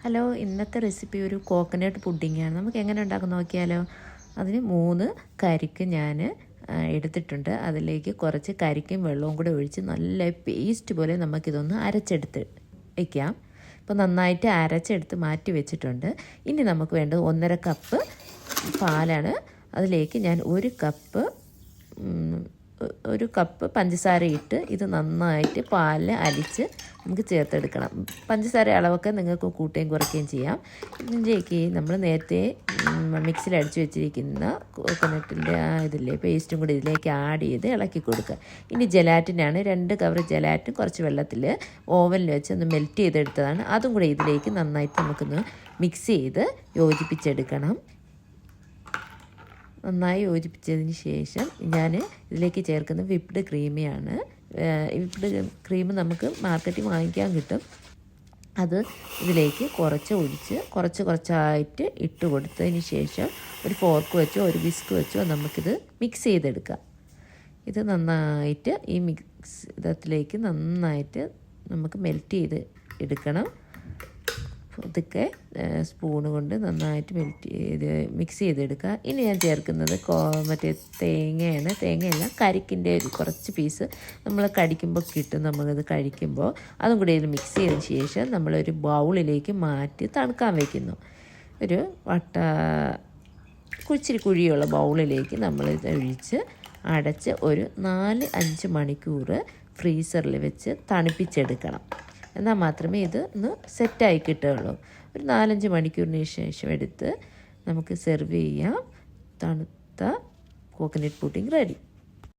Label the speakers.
Speaker 1: Hello, ഇന്നത്തെ recipe ഒരു coconut പുഡിങ്ങാണ്. നമുക്ക് എങ്ങനെ ഉണ്ടാക്കുന്ന നോക്കിയാലോ. അതിന് 3 കരിക്ക് ഞാൻ എടുത്തിട്ടുണ്ട്. അതിലേക്ക് കുറച്ച് കരിക്കും വെള്ളവും കൂടെ ഒഴിച്ച് നല്ല പേസ്റ്റ് പോലെ നമുക്കിതൊന്ന് അരച്ചെടുത്ത് വയ്ക്കാം. ഇപ്പോൾ നന്നായിട്ട് അരച്ചെടുത്ത് മാറ്റി വെച്ചിട്ടുണ്ട്. ഇനി നമുക്ക് വേണ്ടത് 1.5 കപ്പ് പാലാണ്. അതിലേക്ക് ഞാൻ 1 കപ്പ് പഞ്ചസാര ഇട്ട് ഇത് നന്നായിട്ട് പാലിൽ അലിച്ച് നമുക്ക് ചേർത്തെടുക്കണം. പഞ്ചസാര അളവൊക്കെ നിങ്ങൾക്ക് കൂട്ടുകയും കുറയ്ക്കുകയും ചെയ്യാം. ഇതിലേക്ക് നമ്മൾ നേരത്തെ മിക്സിയിൽ അടിച്ച് വെച്ചിരിക്കുന്ന കോക്കനട്ടിൻ്റെ ഇതില്ലേ പേസ്റ്റും കൂടി ഇതിലേക്ക് ആഡ് ചെയ്ത് ഇളക്കി കൊടുക്കുക. ഇനി ജലാറ്റിനാണ് 2 കവർ ജലാറ്റിൻ കുറച്ച് വെള്ളത്തിൽ ഓവനിൽ വെച്ച് ഒന്ന് മെൽറ്റ് ചെയ്തെടുത്തതാണ്. അതും കൂടി ഇതിലേക്ക് നന്നായിട്ട് നമുക്കൊന്ന് മിക്സ് ചെയ്ത് യോജിപ്പിച്ചെടുക്കണം. നന്നായി യോജിപ്പിച്ചതിന് ശേഷം ഞാൻ ഇതിലേക്ക് ചേർക്കുന്ന വിപ്ഡ് ക്രീമിയാണ്. വിപ്ഡ് ക്രീം നമുക്ക് മാർക്കറ്റിൽ വാങ്ങിക്കാൻ കിട്ടും. അത് ഇതിലേക്ക് ഒഴിച്ച് കുറച്ചായിട്ട് ഇട്ട് കൊടുത്തതിന് ശേഷം ഒരു ഫോർക്ക് വെച്ചോ ഒരു വിസ്ക് വെച്ചോ നമുക്കിത് മിക്സ് ചെയ്തെടുക്കാം. ഇത് നന്നായിട്ട് ഈ ഇതിലേക്ക് നന്നായിട്ട് നമുക്ക് മെൽറ്റ് ചെയ്ത് എടുക്കണം. ഇതൊക്കെ സ്പൂണ് കൊണ്ട് നന്നായിട്ട് മിക്സ് ചെയ്തെടുക്കുക. ഇനി ഞാൻ ചേർക്കുന്നത് മറ്റേ തേങ്ങയാണ്. തേങ്ങയല്ല, കരിക്കിൻ്റെ കുറച്ച് പീസ് നമ്മൾ കടിക്കുമ്പോൾ കിട്ടും. നമ്മളിത് കഴിക്കുമ്പോൾ അതും കൂടി ഇതിൽ മിക്സ് ചെയ്തതിന് ശേഷം നമ്മളൊരു ബൗളിലേക്ക് മാറ്റി തണുക്കാൻ വയ്ക്കുന്നു. ഒരു ഇച്ചിരി കുഴിയുള്ള ബൗളിലേക്ക് നമ്മൾ ഒഴിച്ച് അടച്ച് ഒരു 4-5 മണിക്കൂർ ഫ്രീസറിൽ വെച്ച് തണുപ്പിച്ചെടുക്കണം. എന്നാൽ മാത്രമേ ഇത് ഒന്ന് സെറ്റായി കിട്ടുകയുള്ളൂ. ഒരു 4-5 മണിക്കൂറിന് ശേഷം എടുത്ത് നമുക്ക് സെർവ് ചെയ്യാം. തണുത്ത കോക്കനട്ട് പുഡിംഗ് റെഡി.